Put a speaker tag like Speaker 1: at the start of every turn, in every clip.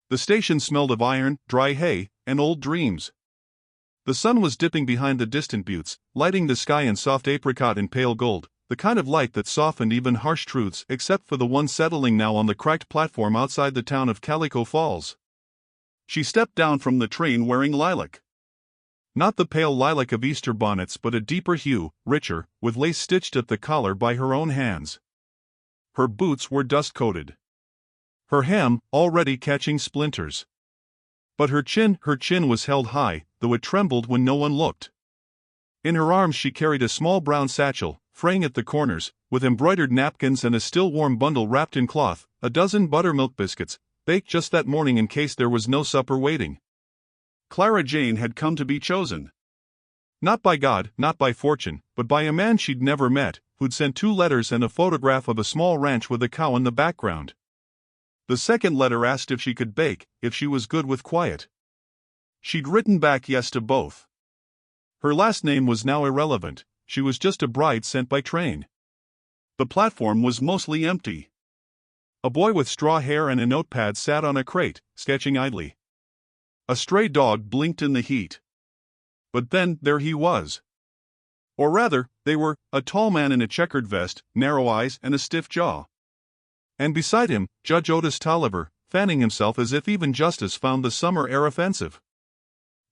Speaker 1: The station smelled of iron, dry hay, and old dreams. The sun was dipping behind the distant buttes, lighting the sky in soft apricot and pale gold, the kind of light that softened even harsh truths except for the one settling now on the cracked platform outside the town of Calico Falls. She stepped down from the train wearing lilac. Not the pale lilac of Easter bonnets but a deeper hue, richer, with lace stitched at the collar by her own hands. Her boots were dust-coated. Her hem, already catching splinters. But her chin was held high, though it trembled when no one looked. In her arms she carried a small brown satchel, fraying at the corners, with embroidered napkins and a still-warm bundle wrapped in cloth, a dozen buttermilk biscuits, baked just that morning in case there was no supper waiting. Clara Jane had come to be chosen. Not by God, not by fortune, but by a man she'd never met, who'd sent 2 letters and a photograph of a small ranch with a cow in the background. The second letter asked if she could bake, if she was good with quiet. She'd written back yes to both. Her last name was now irrelevant, she was just a bride sent by train. The platform was mostly empty. A boy with straw hair and a notepad sat on a crate, sketching idly. A stray dog blinked in the heat. But then, there he was. Or rather, they were, a tall man in a checkered vest, narrow eyes and a stiff jaw. And beside him, Judge Otis Tolliver, fanning himself as if even justice found the summer air offensive.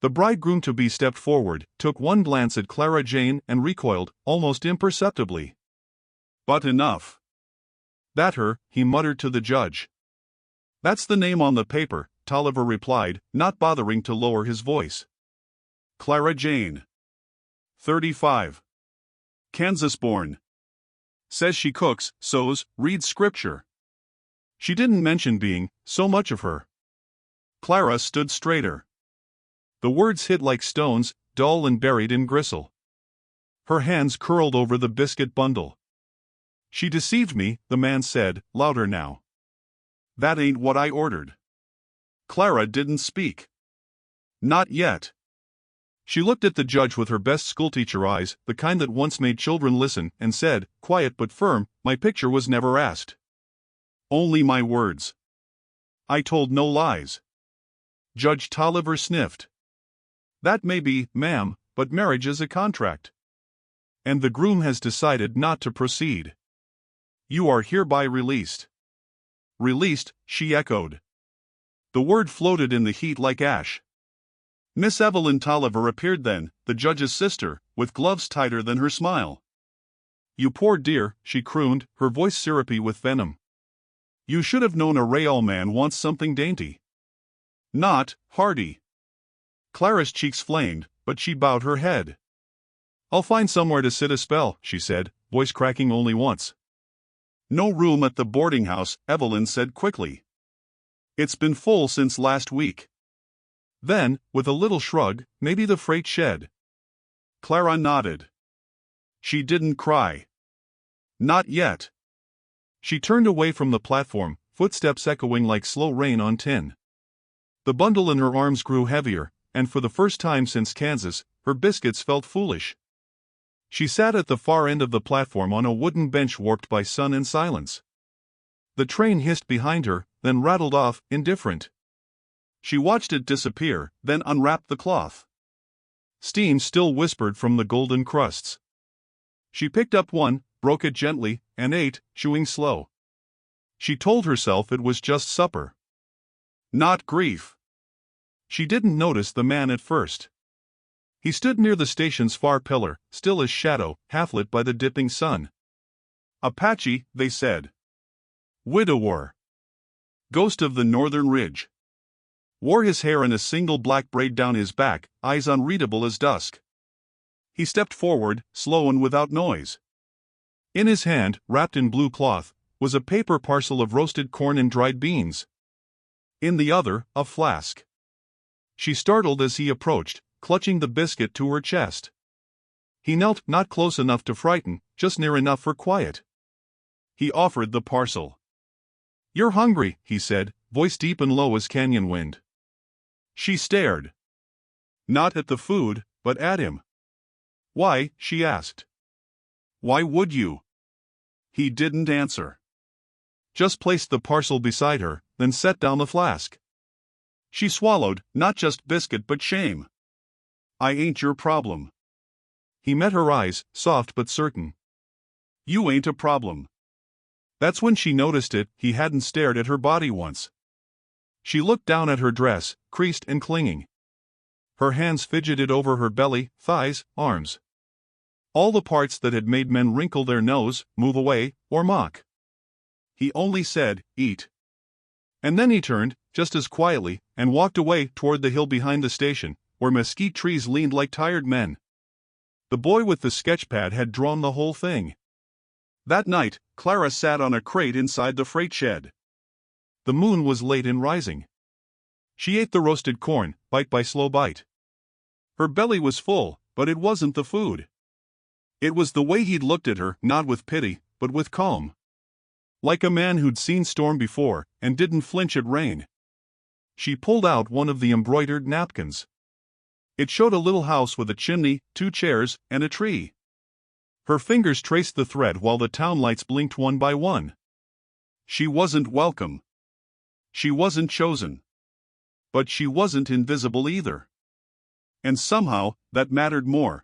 Speaker 1: The bridegroom-to-be stepped forward, took one glance at Clara Jane and recoiled, almost imperceptibly. But enough. That her, he muttered to the judge. That's the name on the paper, Tolliver replied, not bothering to lower his voice. Clara Jane. 35. Kansas-born. Says she cooks, sews, reads scripture. She didn't mention being, so much of her. Clara stood straighter. The words hit like stones, dull and buried in gristle. Her hands curled over the biscuit bundle. She deceived me, the man said, louder now. That ain't what I ordered. Clara didn't speak. Not yet. She looked at the judge with her best schoolteacher eyes, the kind that once made children listen, and said, quiet but firm, my picture was never asked. Only my words. I told no lies. Judge Tolliver sniffed. That may be, ma'am, but marriage is a contract. And the groom has decided not to proceed. You are hereby released. Released, she echoed. The word floated in the heat like ash. Miss Evelyn Tolliver appeared then, the judge's sister, with gloves tighter than her smile. You poor dear, she crooned, her voice syrupy with venom. You should have known a Rayall man wants something dainty. Not hearty. Clara's cheeks flamed, but she bowed her head. I'll find somewhere to sit a spell, she said, voice cracking only once. No room at the boarding house, Evelyn said quickly. It's been full since last week. Then, with a little shrug, maybe the freight shed. Clara nodded. She didn't cry. Not yet. She turned away from the platform, footsteps echoing like slow rain on tin. The bundle in her arms grew heavier, and for the first time since Kansas, her biscuits felt foolish. She sat at the far end of the platform on a wooden bench warped by sun and silence. The train hissed behind her, then rattled off, indifferent. She watched it disappear, then unwrapped the cloth. Steam still whispered from the golden crusts. She picked up one, broke it gently, and ate, chewing slow. She told herself it was just supper. Not grief. She didn't notice the man at first. He stood near the station's far pillar, still as shadow, half-lit by the dipping sun. Apache, they said. Widower. Ghost of the northern ridge. Wore his hair in a single black braid down his back, eyes unreadable as dusk. He stepped forward, slow and without noise. In his hand, wrapped in blue cloth, was a paper parcel of roasted corn and dried beans. In the other, a flask. She startled as he approached, clutching the biscuit to her chest. He knelt, not close enough to frighten, just near enough for quiet. He offered the parcel. You're hungry, he said, voice deep and low as canyon wind. She stared. Not at the food, but at him. Why, she asked. Why would you? He didn't answer. Just placed the parcel beside her, then set down the flask. She swallowed, not just biscuit but shame. I ain't your problem. He met her eyes, soft but certain. You ain't a problem. That's when she noticed it, he hadn't stared at her body once. She looked down at her dress, creased and clinging. Her hands fidgeted over her belly, thighs, arms. All the parts that had made men wrinkle their nose, move away, or mock. He only said, "Eat." And then he turned, just as quietly, and walked away toward the hill behind the station, where mesquite trees leaned like tired men. The boy with the sketchpad had drawn the whole thing. That night, Clara sat on a crate inside the freight shed. The moon was late in rising. She ate the roasted corn, bite by slow bite. Her belly was full, but it wasn't the food. It was the way he'd looked at her, not with pity, but with calm. Like a man who'd seen storm before, and didn't flinch at rain. She pulled out one of the embroidered napkins. It showed a little house with a chimney, 2 chairs, and a tree. Her fingers traced the thread while the town lights blinked one by one. She wasn't welcome. She wasn't chosen. But she wasn't invisible either. And somehow, that mattered more.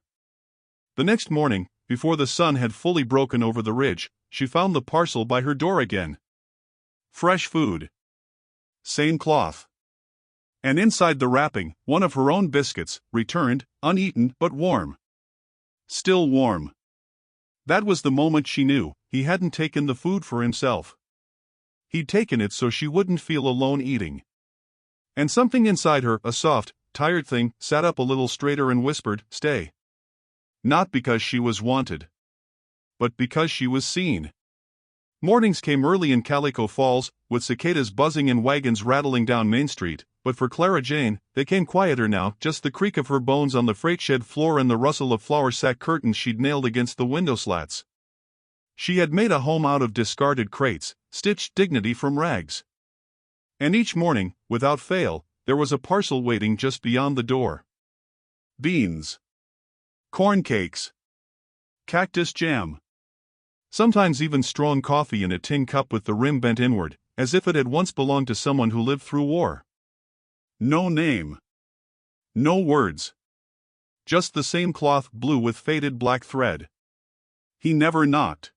Speaker 1: The next morning, before the sun had fully broken over the ridge, she found the parcel by her door again. Fresh food. Same cloth. And inside the wrapping, one of her own biscuits, returned, uneaten but warm. Still warm. That was the moment she knew he hadn't taken the food for himself. He'd taken it so she wouldn't feel alone eating. And something inside her, a soft, tired thing, sat up a little straighter and whispered, "Stay." Not because she was wanted, but because she was seen. Mornings came early in Calico Falls, with cicadas buzzing and wagons rattling down Main Street, but for Clara Jane, they came quieter now, just the creak of her bones on the freight shed floor and the rustle of flour sack curtains she'd nailed against the window slats. She had made a home out of discarded crates, stitched dignity from rags. And each morning, without fail, there was a parcel waiting just beyond the door. Beans. Corn cakes. Cactus jam. Sometimes even strong coffee in a tin cup with the rim bent inward, as if it had once belonged to someone who lived through war. No name. No words. Just the same cloth, blue with faded black thread. He never knocked.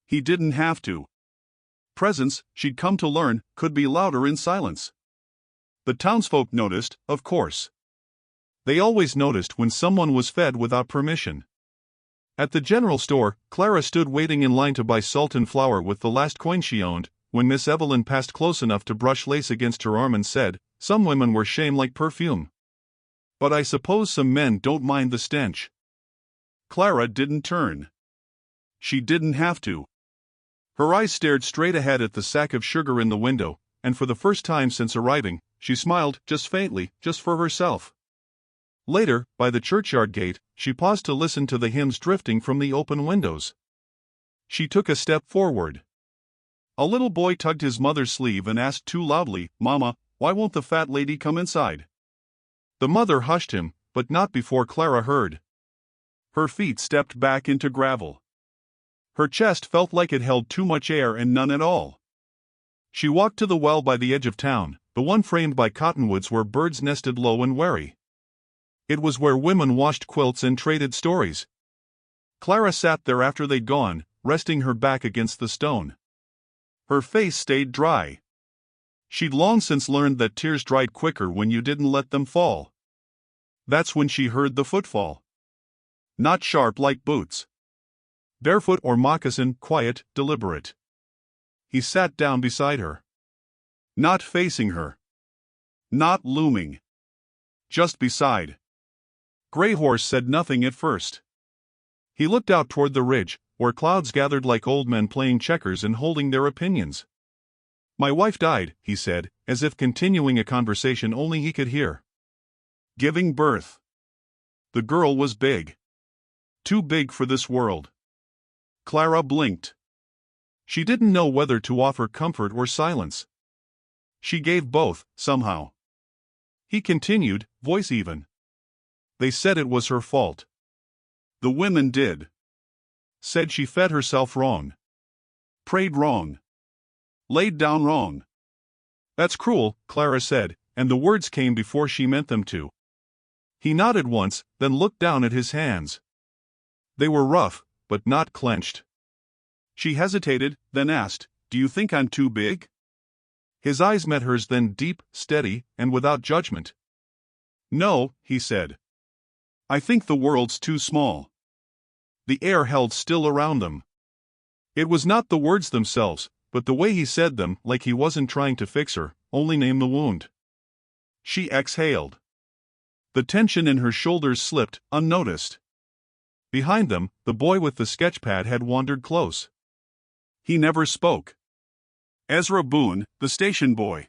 Speaker 1: He didn't have to. Presence, she'd come to learn, could be louder in silence. The townsfolk noticed, of course. They always noticed when someone was fed without permission. At the general store, Clara stood waiting in line to buy salt and flour with the last coin she owned, when Miss Evelyn passed close enough to brush lace against her arm and said, "Some women wear shame like perfume. But I suppose some men don't mind the stench." Clara didn't turn. She didn't have to. Her eyes stared straight ahead at the sack of sugar in the window, and for the first time since arriving, she smiled, just faintly, just for herself. Later, by the churchyard gate, she paused to listen to the hymns drifting from the open windows. She took a step forward. A little boy tugged his mother's sleeve and asked too loudly, "Mama, why won't the fat lady come inside?" The mother hushed him, but not before Clara heard. Her feet stepped back into gravel. Her chest felt like it held too much air and none at all. She walked to the well by the edge of town, the one framed by cottonwoods where birds nested low and wary. It was where women washed quilts and traded stories. Clara sat there after they'd gone, resting her back against the stone. Her face stayed dry. She'd long since learned that tears dried quicker when you didn't let them fall. That's when she heard the footfall. Not sharp like boots. Barefoot or moccasin, quiet, deliberate. He sat down beside her. Not facing her. Not looming. Just beside. Gray Horse said nothing at first. He looked out toward the ridge, where clouds gathered like old men playing checkers and holding their opinions. "My wife died," he said, as if continuing a conversation only he could hear. "Giving birth. The girl was big. Too big for this world." Clara blinked. She didn't know whether to offer comfort or silence. She gave both, somehow. He continued, voice even. "They said it was her fault. The women did. Said she fed herself wrong. Prayed wrong. Laid down wrong." "That's cruel," Clara said, and the words came before she meant them to. He nodded once, then looked down at his hands. They were rough, but not clenched. She hesitated, then asked, "Do you think I'm too big?" His eyes met hers, then deep, steady, and without judgment. "No," he said. "I think the world's too small." The air held still around them. It was not the words themselves, but the way he said them, like he wasn't trying to fix her, only name the wound. She exhaled. The tension in her shoulders slipped, unnoticed. Behind them, the boy with the sketchpad had wandered close. He never spoke. Ezra Boone, the station boy.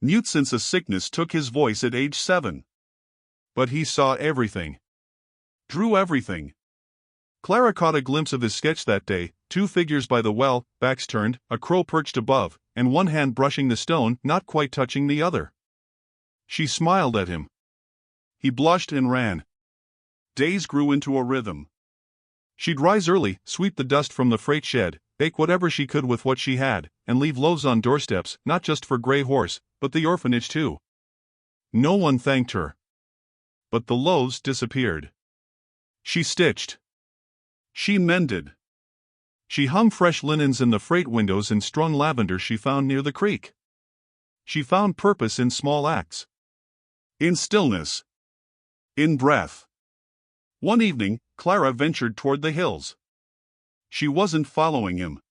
Speaker 1: Mute since a sickness took his voice at age 7. But he saw everything. Drew everything. Clara caught a glimpse of his sketch that day, 2 figures by the well, backs turned, a crow perched above, and one hand brushing the stone, not quite touching the other. She smiled at him. He blushed and ran. Days grew into a rhythm. She'd rise early, sweep the dust from the freight shed, bake whatever she could with what she had, and leave loaves on doorsteps, not just for Grey Horse, but the orphanage too. No one thanked her. But the loaves disappeared. She stitched. She mended. She hung fresh linens in the freight windows and strung lavender she found near the creek. She found purpose in small acts. In stillness. In breath. One evening, Clara ventured toward the hills. She wasn't following him.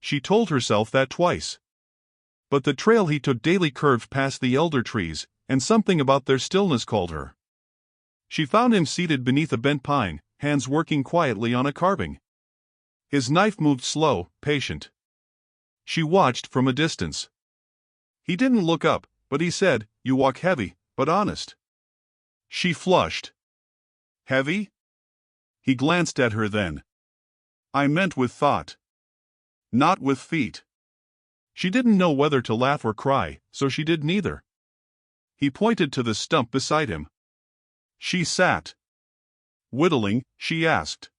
Speaker 1: She told herself that twice. But the trail he took daily curved past the elder trees, and something about their stillness called her. She found him seated beneath a bent pine, hands working quietly on a carving. His knife moved slow, patient. She watched from a distance. He didn't look up, but he said, "You walk heavy, but honest." She flushed. Heavy? He glanced at her then. "I meant with thought. Not with feet." She didn't know whether to laugh or cry, so she did neither. He pointed to the stump beside him. She sat. "Whittling?" she asked.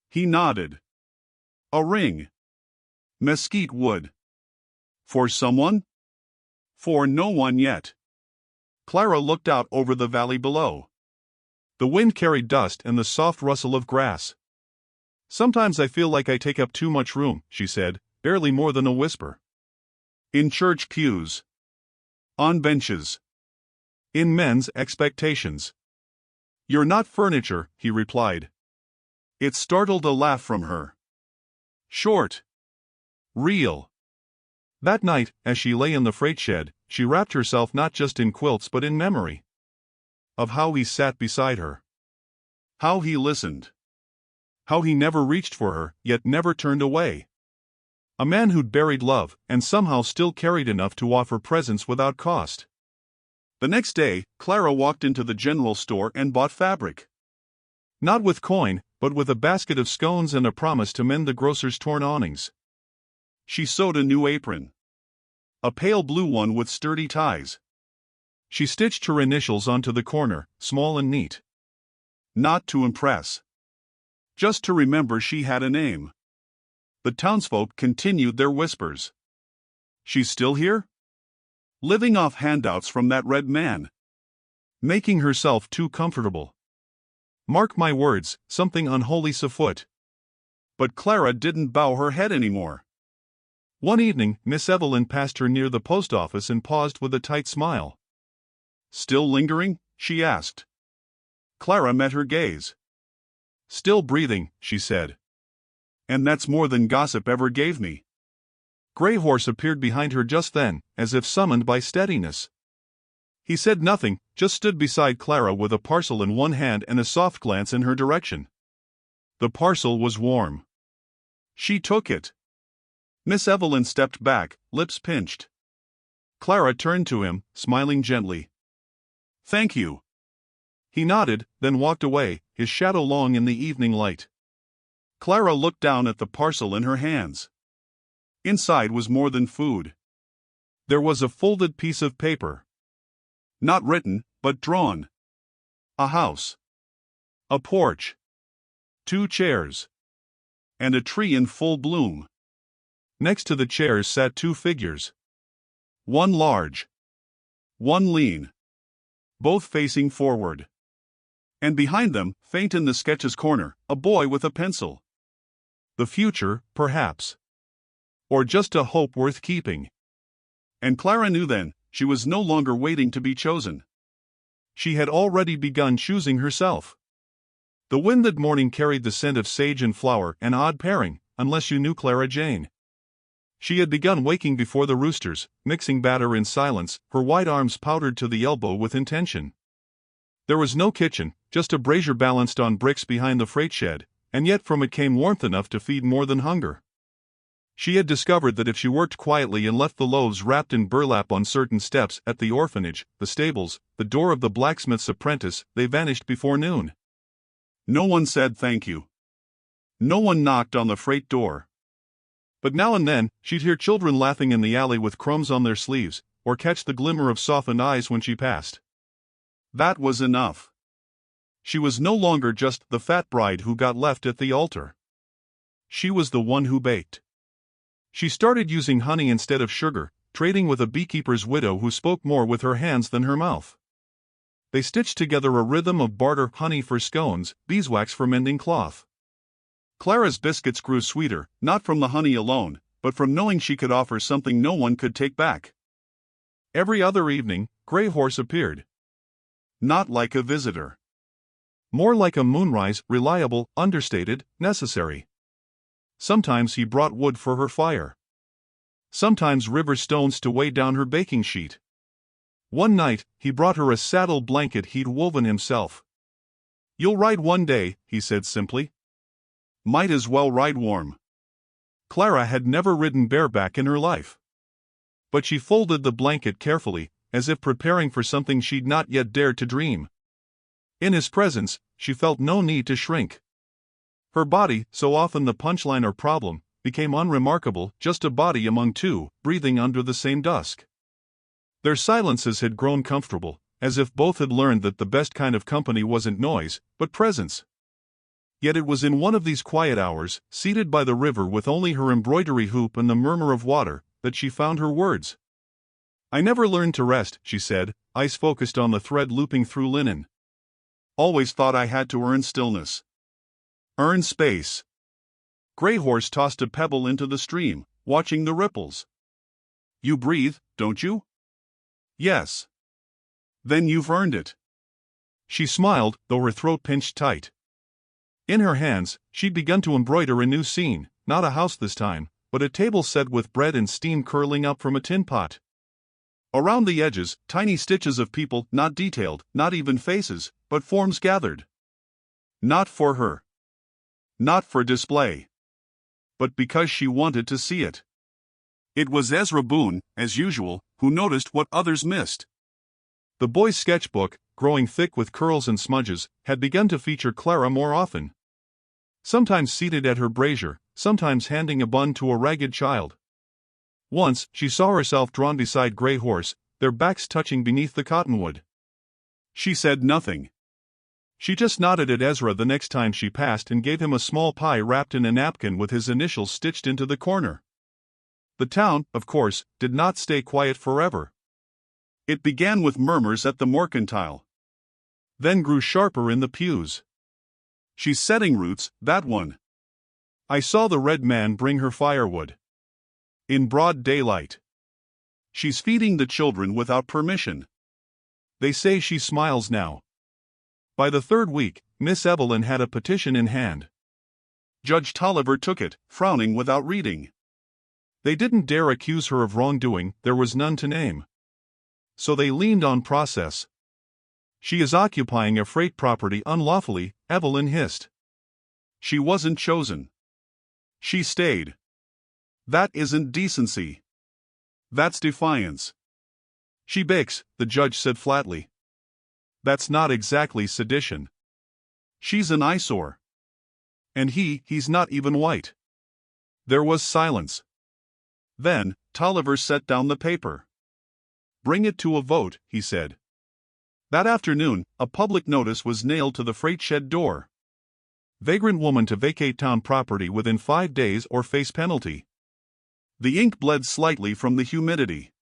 Speaker 1: He nodded. "A ring. Mesquite wood. For someone?" "For no one yet." Clara looked out over the valley below. The wind carried dust and the soft rustle of grass. "Sometimes I feel like I take up too much room," she said, barely more than a whisper. In church pews. On benches. In men's expectations. "You're not furniture," he replied. It startled a laugh from her. Short. Real. That night, as she lay in the freight shed, she wrapped herself not just in quilts but in memory. Of how he sat beside her. How he listened. How he never reached for her, yet never turned away. A man who'd buried love, and somehow still carried enough to offer presents without cost. The next day, Clara walked into the general store and bought fabric. Not with coin, but with a basket of scones and a promise to mend the grocer's torn awnings. She sewed a new apron. A pale blue one with sturdy ties. She stitched her initials onto the corner, small and neat. Not to impress. Just to remember she had a name. The townsfolk continued their whispers. "She's still here? Living off handouts from that red man. Making herself too comfortable. Mark my words, something unholy's afoot." But Clara didn't bow her head anymore. One evening, Miss Evelyn passed her near the post office and paused with a tight smile. "Still lingering?" she asked. Clara met her gaze. "Still breathing," she said. "And that's more than gossip ever gave me." Grey Horse appeared behind her just then, as if summoned by steadiness. He said nothing, just stood beside Clara with a parcel in one hand and a soft glance in her direction. The parcel was warm. She took it. Miss Evelyn stepped back, lips pinched. Clara turned to him, smiling gently. "Thank you." He nodded, then walked away, his shadow long in the evening light. Clara looked down at the parcel in her hands. Inside was more than food. There was a folded piece of paper. Not written, but drawn. A house. A porch. 2 chairs. And a tree in full bloom. Next to the chairs sat 2 figures. One large. one lean, both facing forward. And behind them, faint in the sketch's corner, a boy with a pencil. The future, perhaps. Or just a hope worth keeping. And Clara knew then, she was no longer waiting to be chosen. She had already begun choosing herself. The wind that morning carried the scent of sage and flower, an odd pairing, unless you knew Clara Jane. She had begun waking before the roosters, mixing batter in silence, her white arms powdered to the elbow with intention. There was no kitchen, just a brazier balanced on bricks behind the freight shed, and yet from it came warmth enough to feed more than hunger. She had discovered that if she worked quietly and left the loaves wrapped in burlap on certain steps at the orphanage, the stables, the door of the blacksmith's apprentice, they vanished before noon. No one said thank you. No one knocked on the freight door. But now and then, she'd hear children laughing in the alley with crumbs on their sleeves, or catch the glimmer of softened eyes when she passed. That was enough. She was no longer just the fat bride who got left at the altar. She was the one who baked. She started using honey instead of sugar, trading with a beekeeper's widow who spoke more with her hands than her mouth. They stitched together a rhythm of barter: honey for scones, beeswax for mending cloth. Clara's biscuits grew sweeter, not from the honey alone, but from knowing she could offer something no one could take back. Every other evening, Grey Horse appeared. Not like a visitor. More like a moonrise, reliable, understated, necessary. Sometimes he brought wood for her fire. Sometimes river stones to weigh down her baking sheet. One night, he brought her a saddle blanket he'd woven himself. "You'll ride one day," he said simply. "Might as well ride warm." Clara had never ridden bareback in her life. But she folded the blanket carefully, as if preparing for something she'd not yet dared to dream. In his presence, she felt no need to shrink. Her body, so often the punchline or problem, became unremarkable, just a body among two, breathing under the same dusk. Their silences had grown comfortable, as if both had learned that the best kind of company wasn't noise, but presence. Yet it was in one of these quiet hours, seated by the river with only her embroidery hoop and the murmur of water, that she found her words. "I never learned to rest," she said, eyes focused on the thread looping through linen. "Always thought I had to earn stillness. Earn space." Grey Horse tossed a pebble into the stream, watching the ripples. "You breathe, don't you?" "Yes." "Then you've earned it." She smiled, though her throat pinched tight. In her hands, she'd begun to embroider a new scene, not a house this time, but a table set with bread and steam curling up from a tin pot. Around the edges, tiny stitches of people, not detailed, not even faces, but forms gathered. Not for her. Not for display. But because she wanted to see it. It was Ezra Boone, as usual, who noticed what others missed. The boy's sketchbook, growing thick with curls and smudges, had begun to feature Clara more often. Sometimes seated at her brazier, sometimes handing a bun to a ragged child. Once, she saw herself drawn beside Grey Horse, their backs touching beneath the cottonwood. She said nothing. She just nodded at Ezra the next time she passed and gave him a small pie wrapped in a napkin with his initials stitched into the corner. The town, of course, did not stay quiet forever. It began with murmurs at the mercantile. Then grew sharper in the pews. "She's setting roots, that one. I saw the red man bring her firewood. In broad daylight. She's feeding the children without permission. They say she smiles now." By the third week, Miss Evelyn had a petition in hand. Judge Tolliver took it, frowning without reading. They didn't dare accuse her of wrongdoing, there was none to name. So they leaned on process. "She is occupying a freight property unlawfully," Evelyn hissed. "She wasn't chosen. She stayed. That isn't decency. That's defiance." "She bakes," the judge said flatly. "That's not exactly sedition. She's an eyesore. And he's not even white." There was silence. Then, Tolliver set down the paper. "Bring it to a vote," he said. That afternoon, a public notice was nailed to the freight shed door. "Vagrant woman to vacate town property within 5 days or face penalty." The ink bled slightly from the humidity.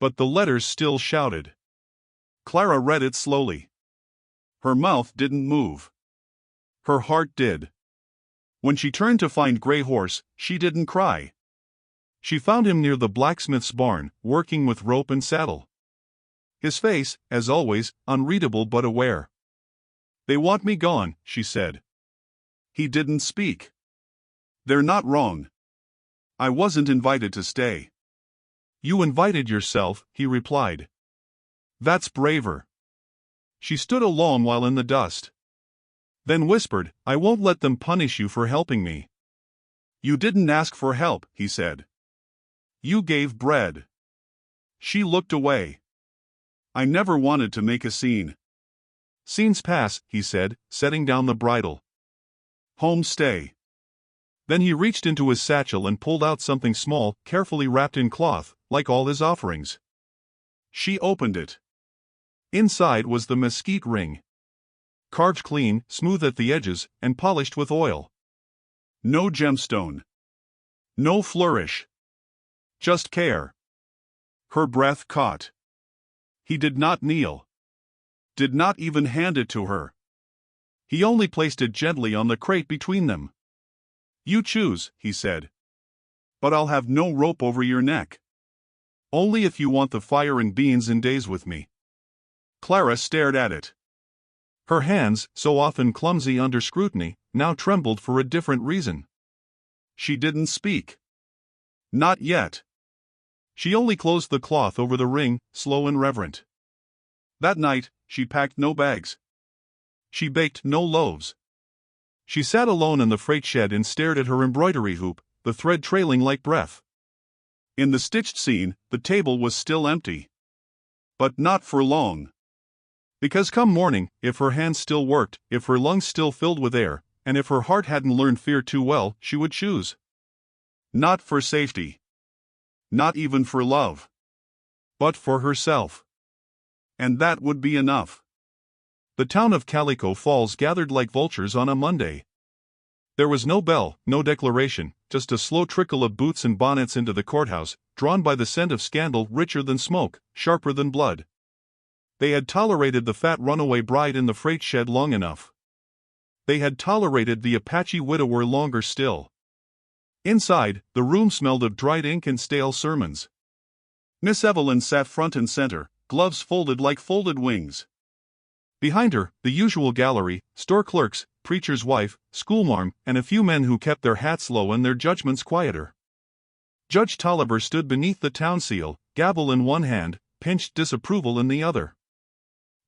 Speaker 1: But the letters still shouted. Clara read it slowly. Her mouth didn't move. Her heart did. When she turned to find Grey Horse, she didn't cry. She found him near the blacksmith's barn, working with rope and saddle. His face, as always, unreadable but aware. "They want me gone," she said. He didn't speak. "They're not wrong. I wasn't invited to stay." "You invited yourself," he replied. "That's braver." She stood a long while in the dust. Then whispered, "I won't let them punish you for helping me." "You didn't ask for help," he said. "You gave bread." She looked away. "I never wanted to make a scene." "Scenes pass," he said, setting down the bridle. "Home stay." Then he reached into his satchel and pulled out something small, carefully wrapped in cloth, like all his offerings. She opened it. Inside was the mesquite ring. Carved clean, smooth at the edges, and polished with oil. No gemstone. No flourish. Just care. Her breath caught. He did not kneel. Did not even hand it to her. He only placed it gently on the crate between them. "You choose," he said. "But I'll have no rope over your neck. Only if you want the fire and beans and days with me." Clara stared at it. Her hands, so often clumsy under scrutiny, now trembled for a different reason. She didn't speak. Not yet. She only closed the cloth over the ring, slow and reverent. That night, she packed no bags. She baked no loaves. She sat alone in the freight shed and stared at her embroidery hoop, the thread trailing like breath. In the stitched scene, the table was still empty. But not for long. Because come morning, if her hands still worked, if her lungs still filled with air, and if her heart hadn't learned fear too well, she would choose. Not for safety. Not even for love. But for herself. And that would be enough. The town of Calico Falls gathered like vultures on a Monday. There was no bell, no declaration, just a slow trickle of boots and bonnets into the courthouse, drawn by the scent of scandal richer than smoke, sharper than blood. They had tolerated the fat runaway bride in the freight shed long enough. They had tolerated the Apache widower longer still. Inside, the room smelled of dried ink and stale sermons. Miss Evelyn sat front and center, gloves folded like folded wings. Behind her, the usual gallery, store clerks, preacher's wife, schoolmarm, and a few men who kept their hats low and their judgments quieter. Judge Tolliver stood beneath the town seal, gavel in one hand, pinched disapproval in the other.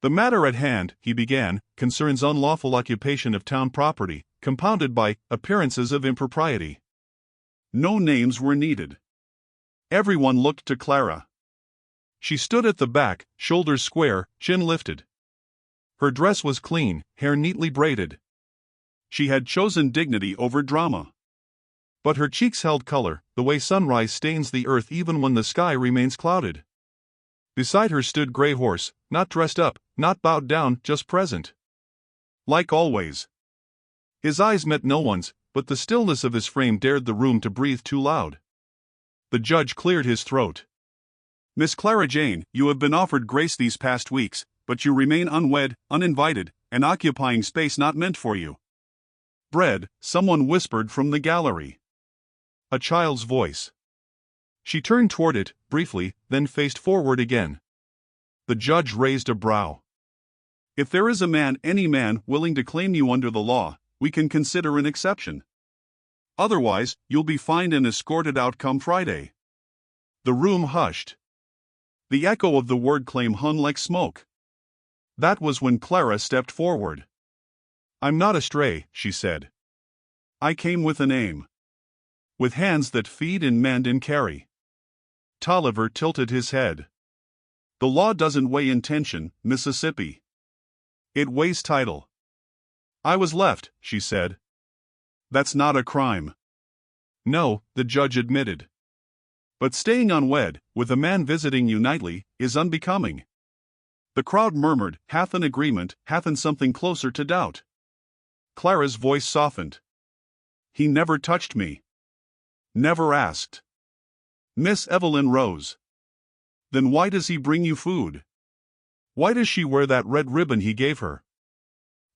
Speaker 1: "The matter at hand," he began, "concerns unlawful occupation of town property, compounded by appearances of impropriety." No names were needed. Everyone looked to Clara. She stood at the back, shoulders square, chin lifted. Her dress was clean, hair neatly braided. She had chosen dignity over drama. But her cheeks held color, the way sunrise stains the earth even when the sky remains clouded. Beside her stood Grey Horse, not dressed up, not bowed down, just present. Like always. His eyes met no one's, but the stillness of his frame dared the room to breathe too loud. The judge cleared his throat. "Miss Clara Jane, you have been offered grace these past weeks, but you remain unwed, uninvited, and occupying space not meant for you." "Bread," someone whispered from the gallery. A child's voice. She turned toward it, briefly, then faced forward again. The judge raised a brow. "If there is a man, any man, willing to claim you under the law, we can consider an exception. Otherwise, you'll be fined and escorted out come Friday." The room hushed. The echo of the word claim hung like smoke. That was when Clara stepped forward. "I'm not astray," she said. "I came with an aim. With hands that feed and mend and carry." Tolliver tilted his head. "The law doesn't weigh intention, Mississippi. It weighs title." "I was left," she said. "That's not a crime." "No," the judge admitted. "But staying unwed, with a man visiting you nightly, is unbecoming." The crowd murmured, half in agreement, half in something closer to doubt. Clara's voice softened. "He never touched me. Never asked." Miss Evelyn rose. Then why does he bring you food? Why does she wear that red ribbon he gave her?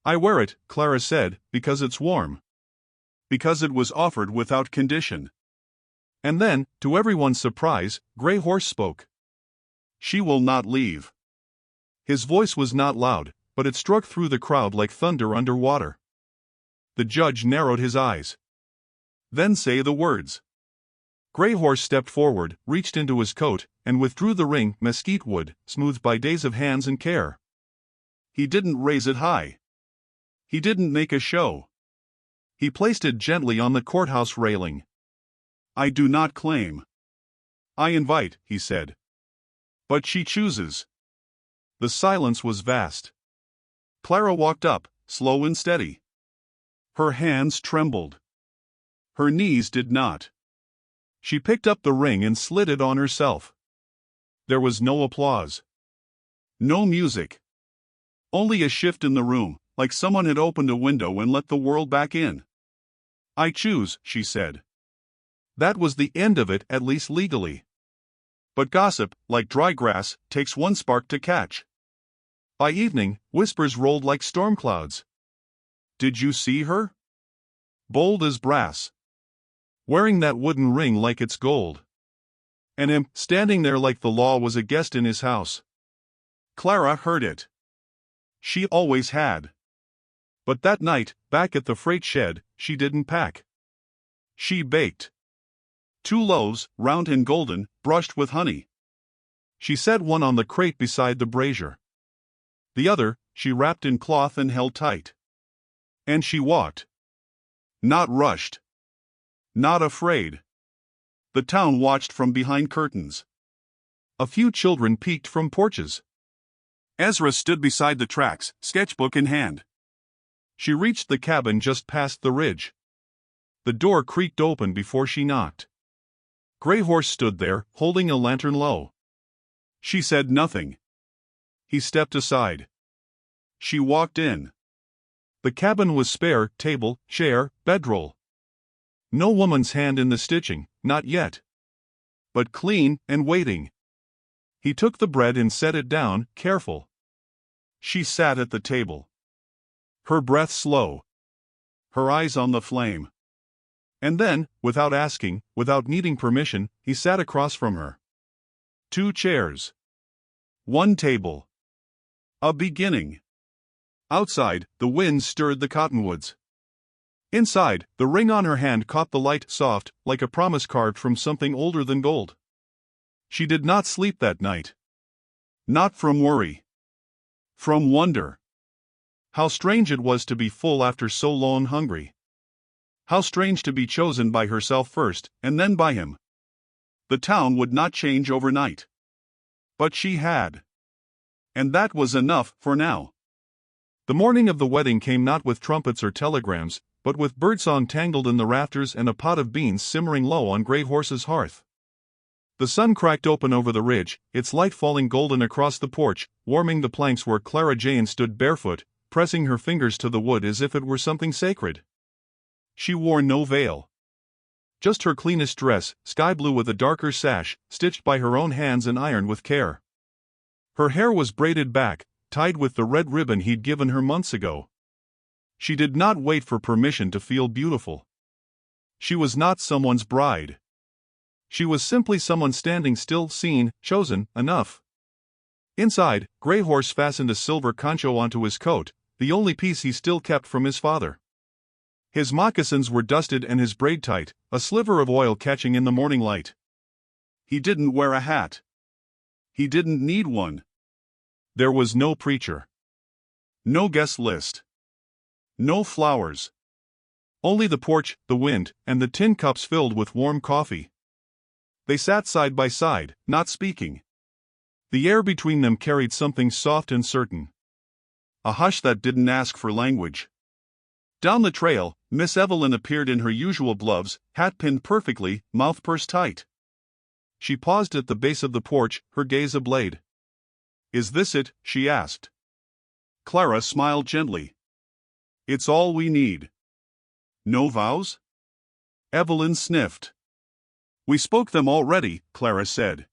Speaker 1: I wear it, Clara said, because it's warm. Because it was offered without condition. And then, to everyone's surprise, Grey Horse spoke. She will not leave. His voice was not loud, but it struck through the crowd like thunder under water. The judge narrowed his eyes. Then say the words. Grey Horse stepped forward, reached into his coat, and withdrew the ring, mesquite wood, smoothed by days of hands and care. He didn't raise it high. He didn't make a show. He placed it gently on the courthouse railing. I do not claim. I invite, he said. But she chooses. The silence was vast. Clara walked up, slow and steady. Her hands trembled. Her knees did not. She picked up the ring and slid it on herself. There was no applause. No music. Only a shift in the room, like someone had opened a window and let the world back in. I choose, she said. That was the end of it, at least legally. But gossip, like dry grass, takes one spark to catch. By evening, whispers rolled like storm clouds. Did you see her? Bold as brass. Wearing that wooden ring like it's gold. And him, standing there like the law was a guest in his house. Clara heard it. She always had. But that night, back at the freight shed, she didn't pack. She baked. 2 loaves, round and golden, brushed with honey. She set one on the crate beside the brazier. The other, she wrapped in cloth and held tight. And she walked. Not rushed. Not afraid. The town watched from behind curtains. A few children peeked from porches. Ezra stood beside the tracks, sketchbook in hand. She reached the cabin just past the ridge. The door creaked open before she knocked. Grey Horse stood there, holding a lantern low. She said nothing. He stepped aside. She walked in. The cabin was spare, table, chair, bedroll. No woman's hand in the stitching, not yet. But clean and waiting. He took the bread and set it down, careful. She sat at the table. Her breath slow. Her eyes on the flame. And then, without asking, without needing permission, he sat across from her. 2 chairs. 1 table. A beginning. Outside, the wind stirred the cottonwoods. Inside, the ring on her hand caught the light, soft, like a promise carved from something older than gold. She did not sleep that night. Not from worry. From wonder. How strange it was to be full after so long hungry. How strange to be chosen by herself first, and then by him. The town would not change overnight. But she had. And that was enough for now. The morning of the wedding came not with trumpets or telegrams, but with birdsong tangled in the rafters and a pot of beans simmering low on Grey Horse's hearth. The sun cracked open over the ridge, its light falling golden across the porch, warming the planks where Clara Jane stood barefoot, pressing her fingers to the wood as if it were something sacred. She wore no veil. Just her cleanest dress, sky blue with a darker sash, stitched by her own hands and ironed with care. Her hair was braided back, tied with the red ribbon he'd given her months ago. She did not wait for permission to feel beautiful. She was not someone's bride. She was simply someone standing still, seen, chosen, enough. Inside, Grey Horse fastened a silver concho onto his coat, the only piece he still kept from his father. His moccasins were dusted and his braid tight, a sliver of oil catching in the morning light. He didn't wear a hat. He didn't need one. There was no preacher. No guest list. No flowers. Only the porch, the wind, and the tin cups filled with warm coffee. They sat side by side, not speaking. The air between them carried something soft and certain. A hush that didn't ask for language. Down the trail, Miss Evelyn appeared in her usual gloves, hat pinned perfectly, mouth pursed tight. She paused at the base of the porch, her gaze ablaid. "Is this it?" she asked. Clara smiled gently. "It's all we need." "No vows?" Evelyn sniffed. "We spoke them already," Clara said.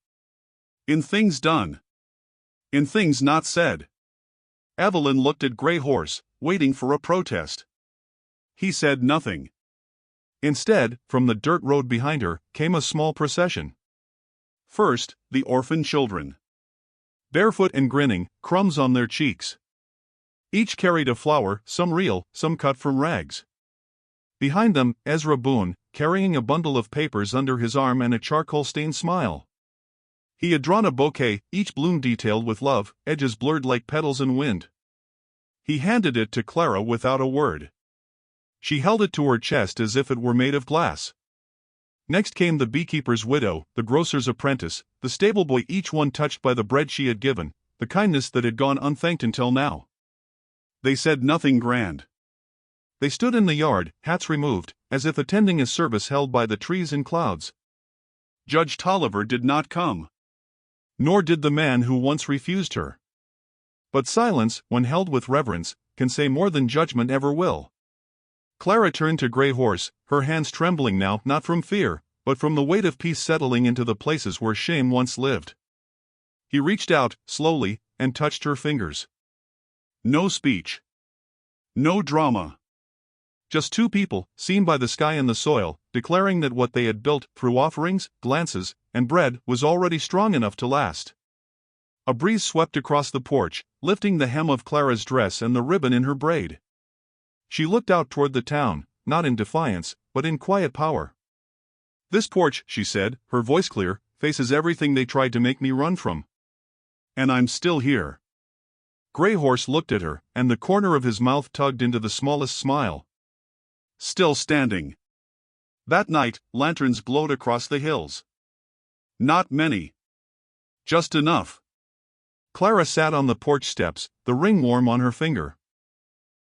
Speaker 1: In things done. In things not said. Evelyn looked at Grey Horse, waiting for a protest. He said nothing. Instead, from the dirt road behind her, came a small procession. First, the orphan children. Barefoot and grinning, crumbs on their cheeks. Each carried a flower, some real, some cut from rags. Behind them, Ezra Boone, carrying a bundle of papers under his arm and a charcoal-stained smile. He had drawn a bouquet, each bloom detailed with love, edges blurred like petals in wind. He handed it to Clara without a word. She held it to her chest as if it were made of glass. Next came the beekeeper's widow, the grocer's apprentice, the stable boy, each one touched by the bread she had given, the kindness that had gone unthanked until now. They said nothing grand. They stood in the yard, hats removed, as if attending a service held by the trees and clouds. Judge Tolliver did not come. Nor did the man who once refused her. But silence, when held with reverence, can say more than judgment ever will. Clara turned to Grey Horse, her hands trembling now, not from fear, but from the weight of peace settling into the places where shame once lived. He reached out, slowly, and touched her fingers. No speech. No drama. Just two people, seen by the sky and the soil, declaring that what they had built, through offerings, glances, and bread, was already strong enough to last. A breeze swept across the porch, lifting the hem of Clara's dress and the ribbon in her braid. She looked out toward the town, not in defiance, but in quiet power. This porch, she said, her voice clear, faces everything they tried to make me run from. And I'm still here. Grey Horse looked at her, and the corner of his mouth tugged into the smallest smile. Still standing. That night, lanterns glowed across the hills. Not many. Just enough. Clara sat on the porch steps, the ring warm on her finger.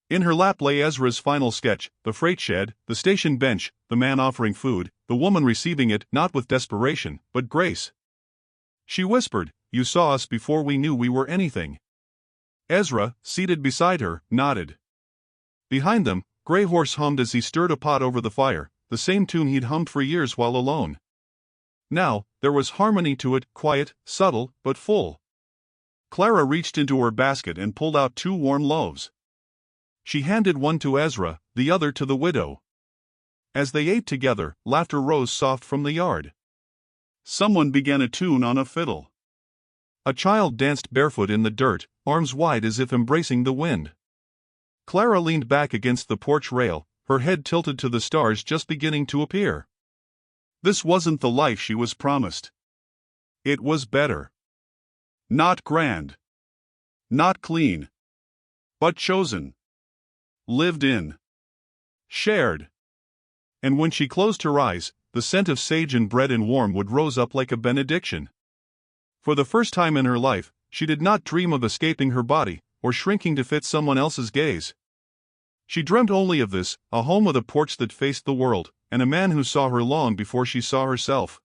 Speaker 1: In her lap lay Ezra's final sketch, the freight shed, the station bench, the man offering food, the woman receiving it, not with desperation, but grace. She whispered, "You saw us before we knew we were anything." Ezra, seated beside her, nodded. Behind them, Grey Horse hummed as he stirred a pot over the fire, the same tune he'd hummed for years while alone. Now, there was harmony to it, quiet, subtle, but full. Clara reached into her basket and pulled out 2 warm loaves. She handed one to Ezra, the other to the widow. As they ate together, laughter rose soft from the yard. Someone began a tune on a fiddle. A child danced barefoot in the dirt, arms wide as if embracing the wind. Clara leaned back against the porch rail, her head tilted to the stars just beginning to appear. This wasn't the life she was promised. It was better. Not grand. Not clean. But chosen. Lived in. Shared. And when she closed her eyes, the scent of sage and bread and wormwood rose up like a benediction. For the first time in her life, she did not dream of escaping her body, or shrinking to fit someone else's gaze. She dreamt only of this, a home with a porch that faced the world, and a man who saw her long before she saw herself.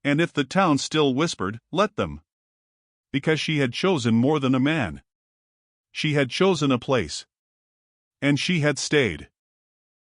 Speaker 1: And if the town still whispered, let them. Because she had chosen more than a man. She had chosen a place. And she had stayed.